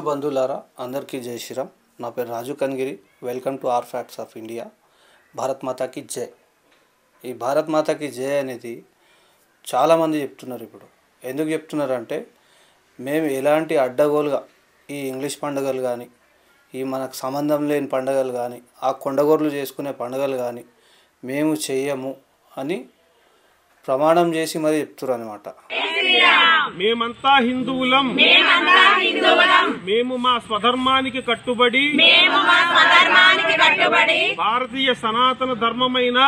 హిందూ బంధువులారా అందరికీ జై శ్రీరామ్. నా పేరు Raju Kangiri. Welcome to our facts of India. Bharat మాతాకి జై. ఈ భారత్ మాతాకి జై అనేది చాలామంది చెప్తున్నారు. ఇప్పుడు ఎందుకు చెప్తున్నారంటే, మేము ఎలాంటి అడ్డగోలుగా ఈ ఇంగ్లీష్ పండుగలు కానీ, ఈ మనకు సంబంధం లేని పండుగలు కానీ, ఆ కొండగోర్లు చేసుకునే పండుగలు కానీ మేము చెయ్యము అని ప్రమాణం చేసి మరీ చెప్తున్నారు అన్నమాట. మేమంతా హిందువులం, మేము మా స్వధర్మానికి కట్టుబడి భారతీయ సనాతన ధర్మమైన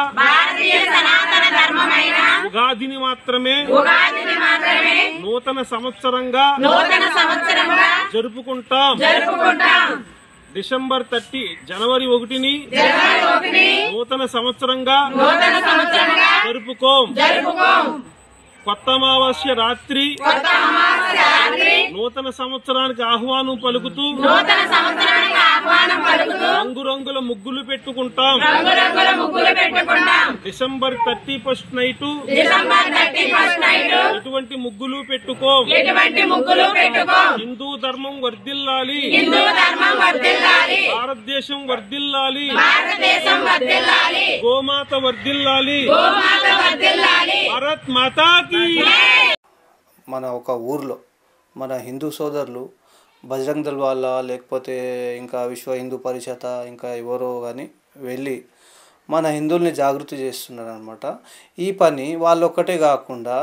ఉగాదిని మాత్రమే నూతన సంవత్సరంగా జరుపుకుంటాం. డిసెంబర్ 30 జనవరి 1ని నూతన సంవత్సరంగా జరుపుకోం. కొత్త అమావాస్య రాత్రి నూతన సంవత్సరానికి ఆహ్వానం పలుకుతూ రంగురంగుల ముగ్గులు పెట్టుకుంటాం. డిసెంబర్ 31 నైట్ ఎటువంటి ముగ్గులు పెట్టుకోం. హిందూ ధర్మం వర్ధిల్లాలి, భారతదేశం వర్ధిల్లాలి, గోమాత వర్ధిల్లాలి, భారత్ మాతాకి. మన ఒక ఊర్లో మన హిందూ సోదరులు బజరంగ్ దళ్ వాళ్ళ లేకపోతే ఇంకా విశ్వ హిందూ పరిషత్ ఇంకా ఎవరో కానీ వెళ్ళి మన హిందువుల్ని జాగృతి చేస్తున్నారు అనమాట. ఈ పని వాళ్ళొక్కటే కాకుండా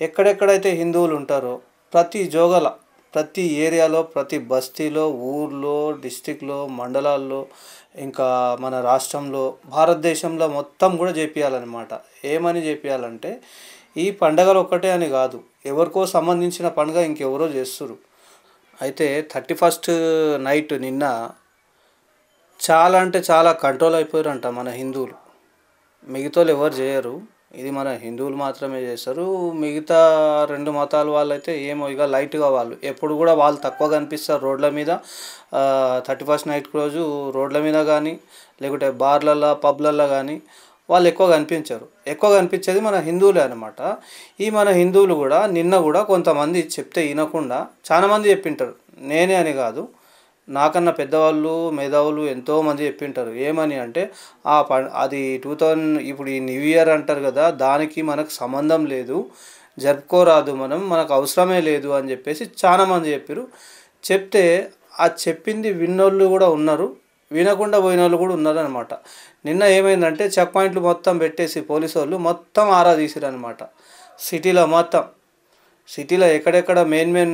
ఎక్కడెక్కడైతే హిందువులు ఉంటారో ప్రతి జోగల, ప్రతి ఏరియాలో, ప్రతి బస్తీలో, ఊర్లో, డిస్టిక్లో, మండలాల్లో, ఇంకా మన రాష్ట్రంలో, భారతదేశంలో మొత్తం కూడా చేపియాలన్నమాట. ఏమని చేపియాలంటే, ఈ పండగలు ఒక్కటే అని కాదు, ఎవరికో సంబంధించిన పండుగ ఇంకెవరో చేస్తురు. అయితే 31st నైట్ నిన్న చాలా అంటే చాలా కంట్రోల్ అయిపోయారంట మన హిందువులు. మిగతాలు ఎవరు చేయరు, ఇది మన హిందువులు మాత్రమే చేస్తారు. మిగతా 2 మతాల వాళ్ళైతే ఏమో ఇక లైట్గా వాళ్ళు ఎప్పుడు కూడా వాళ్ళు తక్కువ కనిపిస్తారు రోడ్ల మీద. 31st నైట్ రోజు రోడ్ల మీద కానీ లేకుంటే బార్లల్లో, పబ్లల్లో కానీ వాళ్ళు ఎక్కువ కనిపించరు. ఎక్కువ కనిపించేది మన హిందువులే అనమాట. ఈ మన హిందువులు కూడా నిన్న కూడా కొంతమంది చెప్తే వినకుండా చాలామంది చెప్పింటారు. నేనే అని కాదు, నాకన్నా పెద్దవాళ్ళు, మేధావులు ఎంతోమంది చెప్పింటారు. ఏమని అంటే, అది 2000 ఇప్పుడు ఈ న్యూ ఇయర్ అంటారు కదా, దానికి మనకు సంబంధం లేదు, జరుపుకోరాదు, మనకు అవసరమే లేదు అని చెప్పేసి చాలామంది చెప్పారు. చెప్తే ఆ చెప్పింది విన్నోళ్ళు కూడా ఉన్నారు, వినకుండా పోయిన వాళ్ళు కూడా ఉన్నారనమాట. నిన్న ఏమైందంటే, చెక్ పాయింట్లు మొత్తం పెట్టేసి పోలీసు వాళ్ళు మొత్తం ఆరా తీసిరనమాట. సిటీలో ఎక్కడెక్కడ మెయిన్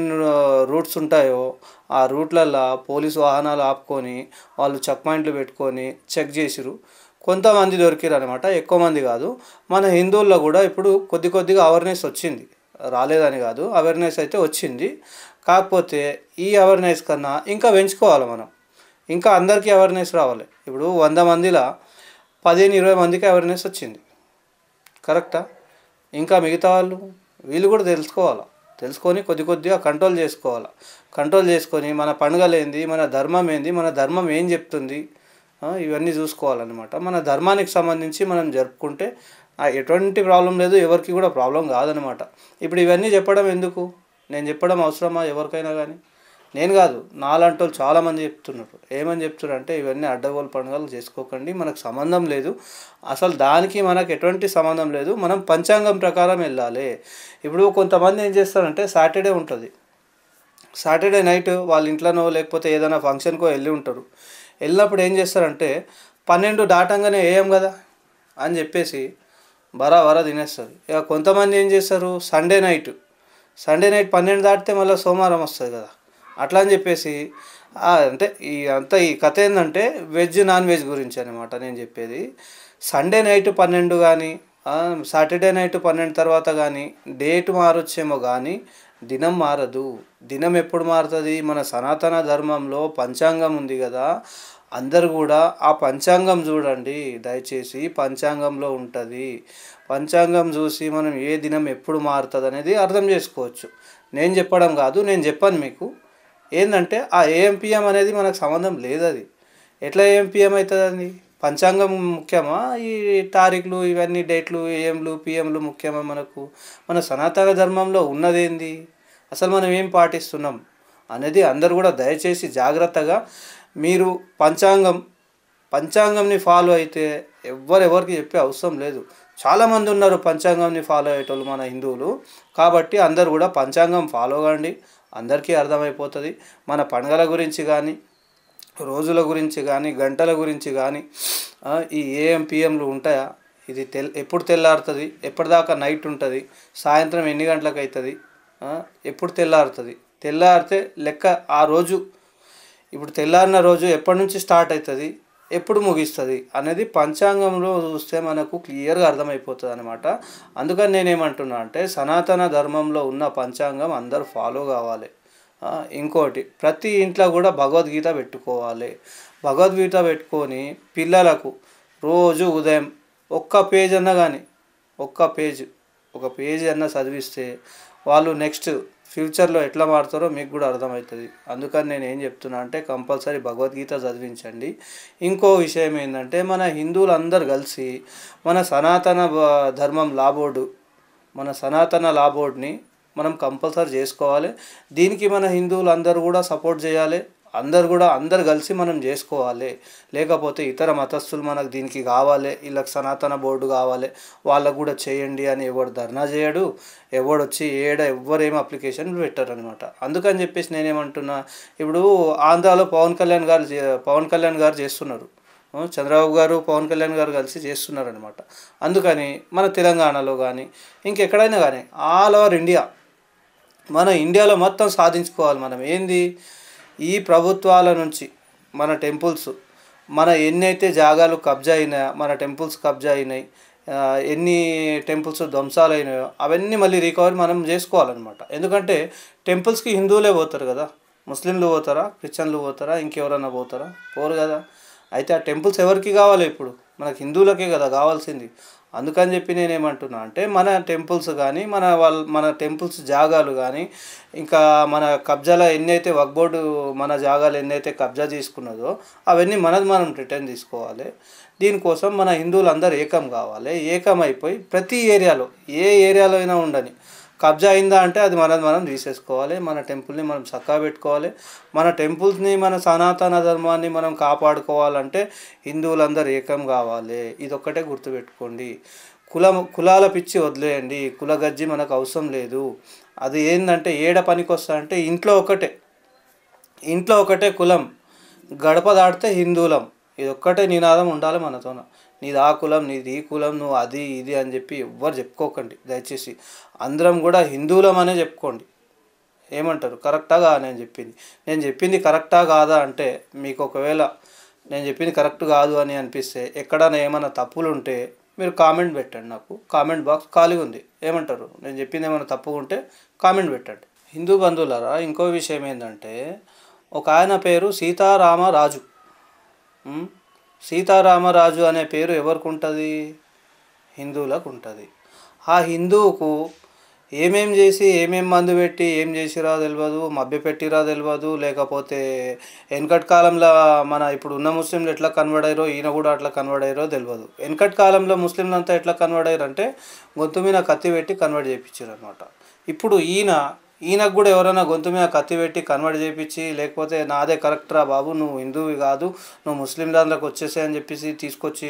రూట్స్ ఉంటాయో ఆ రూట్లల్లో పోలీసు వాహనాలు ఆపుకొని వాళ్ళు చెక్ పాయింట్లు పెట్టుకొని చెక్ చేసిరు. కొంతమంది దొరికిరు అనమాట, ఎక్కువ మంది కాదు. మన హిందువుల్లో కూడా ఇప్పుడు కొద్దిగా అవేర్నెస్ వచ్చింది, రాలేదని కాదు, అవేర్నెస్ అయితే వచ్చింది. కాకపోతే ఈ అవేర్నెస్ కన్నా ఇంకా పెంచుకోవాలి మనం, ఇంకా అందరికీ అవేర్నెస్ రావాలి. ఇప్పుడు 100 మందిలో 15-20 మందికి అవేర్నెస్ వచ్చింది, కరెక్టా? ఇంకా మిగతా వీళ్ళు కూడా తెలుసుకొని కొద్దిగా కంట్రోల్ చేసుకొని మన పండుగలు ఏంది, మన ధర్మం ఏంది, మన ధర్మం ఏం చెప్తుంది, ఇవన్నీ చూసుకోవాలన్నమాట. మన ధర్మానికి సంబంధించి మనం జరుపుకుంటే ఎటువంటి ప్రాబ్లం లేదు, ఎవరికి కూడా ప్రాబ్లం కాదనమాట. ఇప్పుడు ఇవన్నీ చెప్పడం ఎందుకు, నేను చెప్పడం అవసరమా ఎవరికైనా కానీ? నేను కాదు, నాలాంటి వాళ్ళు చాలామంది చెప్తున్నారు. ఏమని చెప్తున్నారు అంటే, ఇవన్నీ అడ్డగోలు పండుగలు చేసుకోకండి, మనకు సంబంధం లేదు, అసలు దానికి మనకు ఎటువంటి సంబంధం లేదు, మనం పంచాంగం ప్రకారం వెళ్ళాలి. ఇప్పుడు కొంతమంది ఏం చేస్తారంటే, సాటర్డే ఉంటుంది, సాటర్డే నైట్ వాళ్ళ ఇంట్లోనో లేకపోతే ఏదైనా ఫంక్షన్కో వెళ్ళి ఉంటారు. వెళ్ళినప్పుడు ఏం చేస్తారంటే, 12 దాటంగానే వేయం కదా అని చెప్పేసి బరాబరా తినేస్తారు. ఇక కొంతమంది ఏం చేస్తారు, సండే నైట్ 12 దాటితే మళ్ళీ సోమవారం వస్తుంది కదా, అట్లా అని చెప్పేసి అంటే ఈ కథ ఏంటంటే వెజ్ నాన్ వెజ్ గురించి అనమాట నేను చెప్పేది. సండే నైట్ 12 కానీ సాటర్డే నైట్ 12 తర్వాత కానీ డేట్ మారొచ్చేమో కానీ దినం మారదు. దినం ఎప్పుడు మారుతుంది? మన సనాతన ధర్మంలో పంచాంగం ఉంది కదా, అందరు కూడా ఆ పంచాంగం చూడండి దయచేసి, పంచాంగంలో ఉంటుంది. పంచాంగం చూసి మనం ఏ దినం ఎప్పుడు మారుతుంది అనేది అర్థం చేసుకోవచ్చు. నేను చెప్పడం కాదు, నేను చెప్పాను మీకు. ఏంటంటే ఆ ఏఎంపిఎం అనేది మనకు సంబంధం లేదు. అది ఎట్లా ఏఎంపిఎం అవుతుంది? పంచాంగం ముఖ్యమా, ఈ తారీఖులు ఇవన్నీ డేట్లు ఏఎంలు పిఎంలు ముఖ్యమా? మన సనాతన ధర్మంలో ఉన్నదేంది, అసలు మనం ఏం పాటిస్తున్నాం, అనేది అందరు కూడా దయచేసి జాగ్రత్తగా మీరు పంచాంగంని ఫాలో అయితే ఎవరికి చెప్పే అవసరం లేదు. చాలామంది ఉన్నారు పంచాంగంని ఫాలో అయ్యేటోళ్ళు మన హిందువులు. కాబట్టి అందరు కూడా పంచాంగం ఫాలో కండి, అందరికీ అర్థమైపోతుంది. మన పండుగల గురించి కానీ, రోజుల గురించి కానీ, గంటల గురించి కానీ, ఈ ఏఎం పిఎంలు ఉంటాయా, ఇది ఎప్పుడు తెల్లారుతుంది, ఎప్పటిదాకా నైట్ ఉంటుంది, సాయంత్రం ఎన్ని గంటలకు అవుతుంది, ఎప్పుడు తెల్లారుతుంది, తెల్లారితే లెక్క ఆ రోజు, ఇప్పుడు తెల్లారిన రోజు ఎప్పటి నుంచి స్టార్ట్ అవుతుంది, ఎప్పుడు ముగిస్తుంది అనేది పంచాంగంలో చూస్తే మనకు క్లియర్గా అర్థమైపోతుంది అనమాట. అందుకని నేనేమంటున్నా అంటే సనాతన ధర్మంలో ఉన్న పంచాంగం అందరూ ఫాలో కావాలి. ఇంకోటి, ప్రతి ఇంట్లో కూడా భగవద్గీత పెట్టుకోవాలి. భగవద్గీత పెట్టుకొని పిల్లలకు రోజు ఉదయం ఒక్క పేజ్ అన్నా కానీ ఒక పేజ్ అన్నా చదివిస్తే వాళ్ళు నెక్స్ట్ ఫ్యూచర్లో ఎట్లా మారుతారో మీకు కూడా అర్థమవుతుంది. అందుకని నేను ఏం చెప్తున్నా అంటే కంపల్సరీ భగవద్గీత చదివించండి. ఇంకో విషయం ఏంటంటే మన హిందువులందరూ కలిసి మన సనాతన ధర్మం మన సనాతన లా బోర్డ్ని మనం కంపల్సరీ చేసుకోవాలి. దీనికి మన హిందువులు అందరూ కూడా సపోర్ట్ చేయాలి. అందరు కలిసి మనం చేసుకోవాలి. లేకపోతే ఇతర మతస్థులు మనకు దీనికి కావాలి, వీళ్ళకి సనాతన బోర్డు కావాలి, వాళ్ళకు కూడా చేయండి అని ఎవడు ధర్నా చేయడు, ఎవడు వచ్చి ఎవ్వరేం అప్లికేషన్ పెట్టారు అనమాట. అందుకని చెప్పేసి నేనేమంటున్నా, ఇప్పుడు ఆంధ్రాలో పవన్ కళ్యాణ్ గారు చేస్తున్నారు, చంద్రబాబు గారు పవన్ కళ్యాణ్ గారు కలిసి చేస్తున్నారు అనమాట. అందుకని మన తెలంగాణలో కానీ ఇంకెక్కడైనా కానీ ఆల్ ఓవర్ మన ఇండియాలో మొత్తం సాధించుకోవాలి. మనం ఏంది, ఈ ప్రభుత్వాల నుంచి మన టెంపుల్స్, మన ఎన్నైతే జాగాలు కబ్జా అయినాయో, మన టెంపుల్స్ కబ్జా అయినాయి, ఎన్ని టెంపుల్స్ ధ్వంసాలు అయినాయో అవన్నీ మళ్ళీ రికవరీ మనం చేసుకోవాలన్నమాట. ఎందుకంటే టెంపుల్స్కి హిందువులే పోతారు కదా, ముస్లింలు పోతారా, క్రిస్టియన్లు పోతారా, ఇంకెవరన్నా పోతారా? పోరు కదా. అయితే ఆ టెంపుల్స్ ఎవరికి కావాలి? ఇప్పుడు మనకు హిందువులకే కదా కావాల్సింది. అందుకని చెప్పి నేనేమంటున్నా అంటే మన టెంపుల్స్ కానీ మన టెంపుల్స్ జాగాలు కానీ, ఇంకా మన కబ్జాలో ఎన్నైతే వక్ఫ్ బోర్డు మన జాగాలు ఎన్నైతే కబ్జా తీసుకున్నదో అవన్నీ మనం రిటర్న్ తీసుకోవాలి. దీనికోసం మన హిందువులు అందరూ ఏకం కావాలి. ఏకమైపోయి ప్రతి ఏరియాలో, ఏ ఏరియాలో అయినా ఉండని, కబ్జా అయిందా అంటే అది మనం తీసేసుకోవాలి. మన టెంపుల్ని మనం చక్కగా పెట్టుకోవాలి. మన టెంపుల్స్ని, మన సనాతన ధర్మాన్ని మనం కాపాడుకోవాలంటే హిందువులందరూ ఏకం కావాలి. ఇదొక్కటే గుర్తుపెట్టుకోండి. కులాల పిచ్చి వదిలేయండి. కుల గజ్జి మనకు అవసరం లేదు. అది ఏంటంటే పనికి వస్తా అంటే ఇంట్లో ఒకటే కులం, గడప దాటితే హిందువులం, ఇదొక్కటే నినాదం ఉండాలి మనతోన. నీది ఆ కులం, నీది ఈ కులం, నువ్వు అది ఇది అని చెప్పి ఎవ్వరు చెప్పుకోకండి దయచేసి. అందరం కూడా హిందువులం అనే చెప్పుకోండి. ఏమంటారు, కరెక్టా కాదా నేను చెప్పింది కరెక్టా కాదా అంటే, మీకు ఒకవేళ నేను చెప్పింది కరెక్ట్ కాదు అని అనిపిస్తే, ఎక్కడైనా ఏమైనా తప్పులు ఉంటే మీరు కామెంట్ పెట్టండి. నాకు కామెంట్ బాక్స్ ఖాళీగా ఉంది. ఏమంటారు, నేను చెప్పింది ఏమైనా తప్పుగా ఉంటే కామెంట్ పెట్టండి. హిందూ బంధువులారా, ఇంకో విషయం ఏంటంటే, ఒక ఆయన పేరు సీతారామరాజు. సీతారామరాజు అనే పేరు ఎవరికి ఉంటుంది? హిందువులకు ఉంటుంది. ఆ హిందువుకు ఏమేం చేసి, ఏమేం మందు పెట్టి ఏం చేసిరా తెలియదు, మభ్యపెట్టిరా తెలియదు, లేకపోతే వెనకటి కాలంలో మన ఇప్పుడు ఉన్న ముస్లింలు ఎట్లా కన్వర్ట్ అయ్యారో ఈయన కూడా అట్లా కన్వర్ట్ అయ్యారో తెలియదు. వెనకటి కాలంలో ముస్లింలు అంతా ఎట్లా కన్వర్ట్ అయ్యారంటే గొంతు మీద కత్తి పెట్టి కన్వర్ట్ చేయించారు అనమాట. ఇప్పుడు ఈయనకు కూడా ఎవరైనా గొంతు మీద కత్తి పెట్టి కన్వర్ట్ చేయించి, లేకపోతే నాదే కరెక్ట్రా బాబు, నువ్వు హిందువువి కాదు, నువ్వు ముస్లిం దాంట్లోకి వచ్చేసే అని చెప్పేసి తీసుకొచ్చి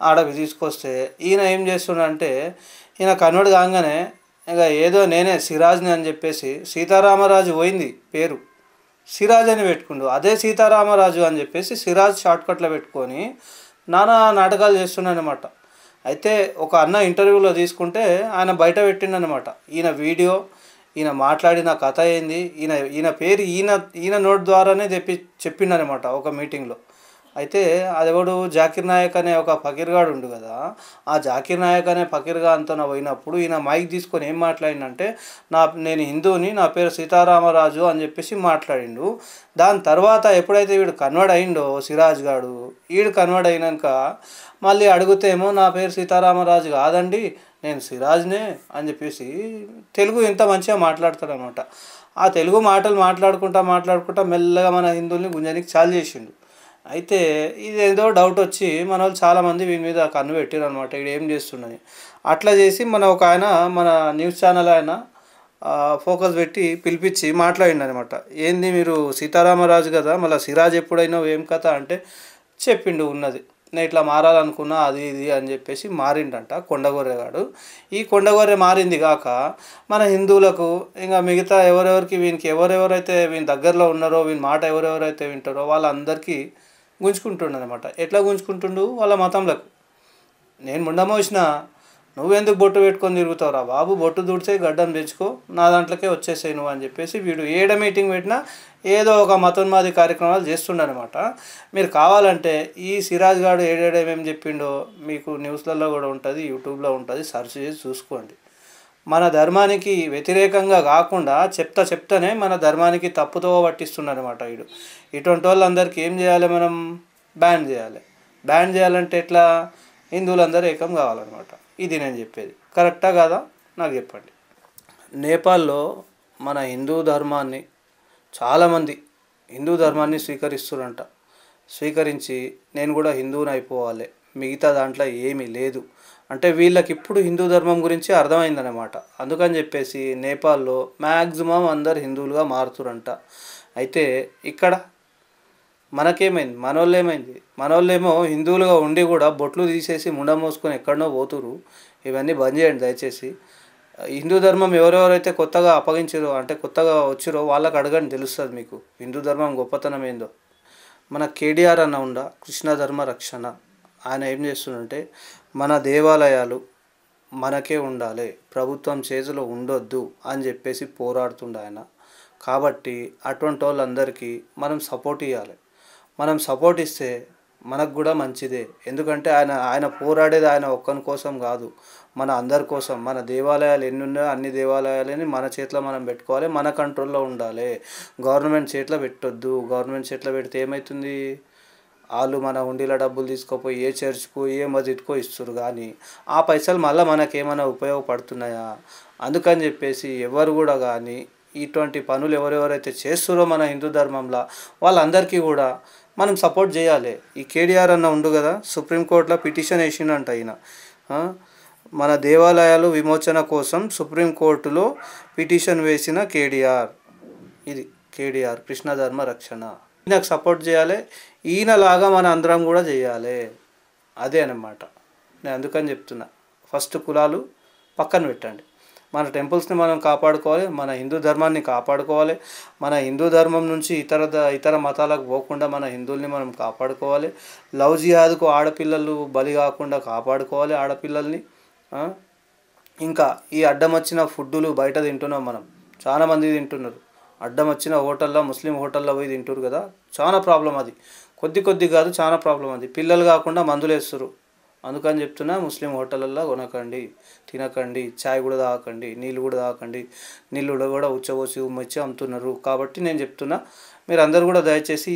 ఆడకి తీసుకొస్తే, ఈయన ఏం చేస్తున్నాడంటే, ఈయన కన్వర్ట్ కాగానే ఇక ఏదో నేనే సిరాజ్ని అని చెప్పేసి సీతారామరాజు పోయింది పేరు, సిరాజ్ అని పెట్టుకుండు. అదే సీతారామరాజు అని చెప్పేసి సిరాజ్ షార్ట్కట్లో పెట్టుకొని నానా నాటకాలు చేస్తున్నాడు అనమాట. అయితే ఒక అన్న ఇంటర్వ్యూలో తీసుకుంటే ఆయన బయట పెట్టిండనమాట. ఈయన మాట్లాడిన కథ ఏంది, ఈయన పేరు ఈయన నోట్ ద్వారానే చెప్పిండనమాట ఒక మీటింగ్లో. అయితే అదెవడు జాకిర్ నాయక్ అనే ఒక ఫకీర్గాడు ఉండు కదా, ఆ జాకిర్ నాయక్ అనే ఫకీర్గా అంతా పోయినప్పుడు ఈయన మైక్ తీసుకొని ఏం మాట్లాడిందంటే, నేను హిందువుని, నా పేరు సీతారామరాజు అని చెప్పేసి మాట్లాడిండు. దాని తర్వాత ఎప్పుడైతే వీడు కన్వర్ట్ అయిండో సిరాజ్ గాడు, వీడు కన్వర్ట్ అయినాక మళ్ళీ అడిగితేమో నా పేరు సీతారామరాజు కాదండి, నేను సిరాజ్నే అని చెప్పేసి తెలుగు ఎంత మంచిగా మాట్లాడతాడనమాట. ఆ తెలుగు మాటలు మాట్లాడుకుంటా మెల్లగా మన హిందువుల్ని గుంజనికి చాలు చేసిండు. అయితే ఇదేదో డౌట్ వచ్చి మన వాళ్ళు చాలామంది వీని మీద కన్ను పెట్టారు అనమాట, వీడు ఏం చేస్తుండని. అట్లా చేసి ఒక ఆయన, మన న్యూస్ ఛానల్ ఆయన ఫోకస్ పెట్టి పిలిపించి మాట్లాడిండు అనమాట. ఏంది మీరు సీతారామరాజు కదా, మళ్ళీ సిరాజ్ ఎప్పుడైనా ఏం కథ అంటే చెప్పిండు ఉన్నది. నేను ఇట్లా మారాలనుకున్నా అది ఇది అని చెప్పేసి మారిండంట కొండగొర్రెగాడు. ఈ కొండగొర్రె మారింది కాక మన హిందువులకు ఇంకా మిగతా ఎవరెవరికి వీనికి ఎవరెవరైతే వీని దగ్గరలో ఉన్నారో వీని మాట ఎవరెవరైతే వింటారో వాళ్ళందరికీ గుంజుకుంటుండు అనమాట. ఎట్లా గుంజుకుంటుండు? వాళ్ళ మతంలకు. నేను ముండమోసిన నువ్వెందుకు బొట్టు పెట్టుకొని తిరుగుతావురా బాబు, బొట్టు దుడితే గడ్డం తెచ్చుకో, నా దాంట్లోకే వచ్చేసాయి నువ్వు అని చెప్పేసి వీడు ఏడ మీటింగ్ పెట్టినా ఏదో ఒక మతోన్మాది కార్యక్రమాలు చేస్తుండనమాట. మీరు కావాలంటే ఈ సిరాజ్ గాడు ఏమేమి చెప్పిండో మీకు న్యూస్లలో కూడా ఉంటుంది, యూట్యూబ్లో ఉంటుంది, సెర్చ్ చేసి చూసుకోండి. మన ధర్మానికి వ్యతిరేకంగా కాకుండా చెప్తానే మన ధర్మానికి తప్పుతో పట్టిస్తుండనమాట వీడు. ఇటువంటి వాళ్ళందరికీ ఏం చేయాలి మనం? బ్యాన్ చేయాలి. బ్యాన్ చేయాలంటే ఎట్లా? హిందువులందరూ ఏకం కావాలన్నమాట. ఇది నేను చెప్పేది కరెక్టా కాదా నాకు చెప్పండి. నేపాల్లో మన హిందూ ధర్మాన్ని చాలామంది హిందూ ధర్మాన్ని స్వీకరిస్తురంట. స్వీకరించి నేను కూడా హిందువుని అయిపోవాలి, మిగతా దాంట్లో ఏమీ లేదు అంటే వీళ్ళకి ఇప్పుడు హిందూ ధర్మం గురించి అర్థమైందనమాట. అందుకని చెప్పేసి నేపాల్లో మ్యాక్సిమం అందరు హిందువులుగా మారుతురంట. అయితే ఇక్కడ మనకేమైంది? మనోళ్ళేమో హిందువులుగా ఉండి కూడా బొట్లు తీసేసి ముండ మోసుకొని ఎక్కడనో పోతురు. ఇవన్నీ బంద్ చేయండి దయచేసి. హిందూ ధర్మం ఎవరెవరైతే కొత్తగా అప్పగించారో అంటే కొత్తగా వచ్చిరో వాళ్ళకి అడగండి, తెలుస్తుంది మీకు హిందూ ధర్మం గొప్పతనం ఏందో. మన కేటీఆర్ అన్న ఉండ కృష్ణ ధర్మ రక్షణ, ఆయన ఏం చేస్తుందంటే మన దేవాలయాలు మనకే ఉండాలి, ప్రభుత్వం చేతిలో ఉండొద్దు అని చెప్పేసి పోరాడుతుండే ఆయన. కాబట్టి అటువంటి వాళ్ళందరికీ మనం సపోర్ట్ ఇవ్వాలి. మనం సపోర్ట్ ఇస్తే మనకు కూడా మంచిదే. ఎందుకంటే ఆయన పోరాడేది ఆయన ఒక్కని కోసం కాదు, మన అందరి కోసం. మన దేవాలయాలు ఎన్ని ఉన్నాయో అన్ని దేవాలయాలని మన చేతిలో మనం పెట్టుకోవాలి, మన కంట్రోల్లో ఉండాలి. గవర్నమెంట్ చేతిలో పెట్టొద్దు. గవర్నమెంట్ చేతిలో పెడితే ఏమవుతుంది? వాళ్ళు మన హుండీల డబ్బులు తీసుకుపోయి ఏ చర్చ్కో ఏ మస్జిద్కో ఇస్తారు, కానీ ఆ పైసలు మళ్ళీ మనకేమైనా ఉపయోగపడుతున్నాయా? అందుకని చెప్పేసి ఎవరు కూడా కానీ ఇటువంటి పనులు ఎవరెవరైతే చేస్తారో మన హిందూ ధర్మంలో వాళ్ళందరికీ కూడా మనం సపోర్ట్ చేయాలి. ఈ కేటీఆర్ అన్న ఉండు కదా, సుప్రీంకోర్టులో పిటిషన్ వేసిండంట ఆయన. మన దేవాలయాలు విమోచన కోసం సుప్రీంకోర్టులో పిటిషన్ వేసిన కేటీఆర్. ఇది కేటీఆర్ కృష్ణ ధర్మ రక్షణ. ఈయనకు సపోర్ట్ చేయాలి, ఈయనలాగా మన అందరం కూడా చేయాలి. అదే అన్నమాట. నేను అందుకని చెప్తున్నా, ఫస్ట్ కులాలు పక్కన పెట్టండి, మన టెంపుల్స్ని మనం కాపాడుకోవాలి, మన హిందూ ధర్మాన్ని కాపాడుకోవాలి. మన హిందూ ధర్మం నుంచి ఇతర మతాలకు పోకుండా మన హిందువుల్ని మనం కాపాడుకోవాలి. లవ్ జిహాద్కు ఆడపిల్లలు బలి కాకుండా కాపాడుకోవాలి ఆడపిల్లల్ని. ఇంకా ఈ అడ్డం వచ్చిన ఫుడ్డులు బయట తింటున్నాం మనం, చాలామంది తింటున్నారు. అడ్డం వచ్చిన హోటల్లో ముస్లిం హోటల్లో పోయి తింటారు కదా, చాలా ప్రాబ్లం అది. కొద్ది కాదు, చాలా ప్రాబ్లం అది. పిల్లలు కాకుండా మందులు వేస్తారు. అందుకని చెప్తున్నా, ముస్లిం హోటళ్ళల్లో కొనకండి, తినకండి, ఛాయ్ కూడా తాగకండి, నీళ్ళు కూడా తాగకండి. నీళ్ళు కూడా ఉచ్చబోసి ఉమ్మొచ్చి అమ్ముతున్నారు. కాబట్టి నేను చెప్తున్నా, మీరు అందరూ కూడా దయచేసి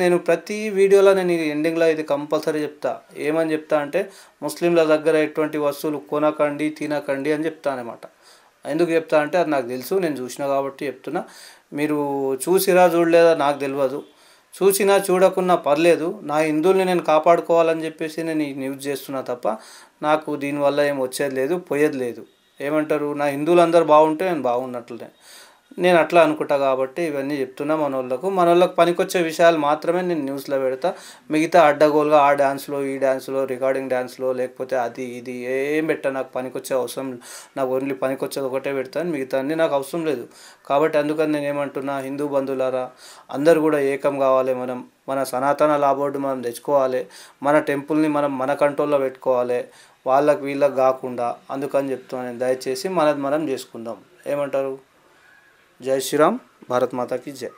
నేను ప్రతి వీడియోలో నేను ఎండింగ్లో ఇది కంపల్సరీ చెప్తా. ఏమని చెప్తా అంటే, ముస్లింల దగ్గర ఎటువంటి వస్తువులు కొనకండి, తినకండి అని చెప్తా అనమాట. ఎందుకు చెప్తా అంటే అది నాకు తెలుసు, నేను చూసినా కాబట్టి చెప్తున్నా. మీరు చూసిరా చూడలేదా నాకు తెలియదు, చూసినా చూడకున్నా పర్లేదు, నా హిందువుల్ని నేను కాపాడుకోవాలని చెప్పేసి నేను ఈ న్యూస్ చేస్తున్నా తప్ప నాకు దీనివల్ల ఏం వచ్చేది లేదు, పోయేది లేదు. ఏమంటారు, నా హిందువులందరూ బాగుంటే నేను బాగున్నట్లనే నేను అట్లా అనుకుంటా. కాబట్టి ఇవన్నీ చెప్తున్నా. మనోళ్ళకు పనికొచ్చే విషయాలు మాత్రమే నేను న్యూస్లో పెడతా. మిగతా అడ్డగోలుగా ఆ డ్యాన్స్లో ఈ డ్యాన్స్లో రికార్డింగ్ డ్యాన్స్లో లేకపోతే అది ఇది ఏం పెట్టా, నాకు పనికొచ్చే అవసరం, నాకు ఓన్లీ పనికొచ్చేది ఒకటే పెడతాను, మిగతా అన్నీ నాకు అవసరం లేదు. కాబట్టి అందుకని నేను ఏమంటున్నా, హిందూ బంధువులారా అందరూ కూడా ఏకం కావాలి. మన సనాతన లా బోర్డు మనం తెచ్చుకోవాలి, మన టెంపుల్ని మన కంట్రోల్లో పెట్టుకోవాలి, వీళ్ళకి కాకుండా. అందుకని చెప్తున్నాను, దయచేసి మనం చేసుకుందాం. ఏమంటారు? జై శ్రీరామ్, భారత్ మాతా కీ జై.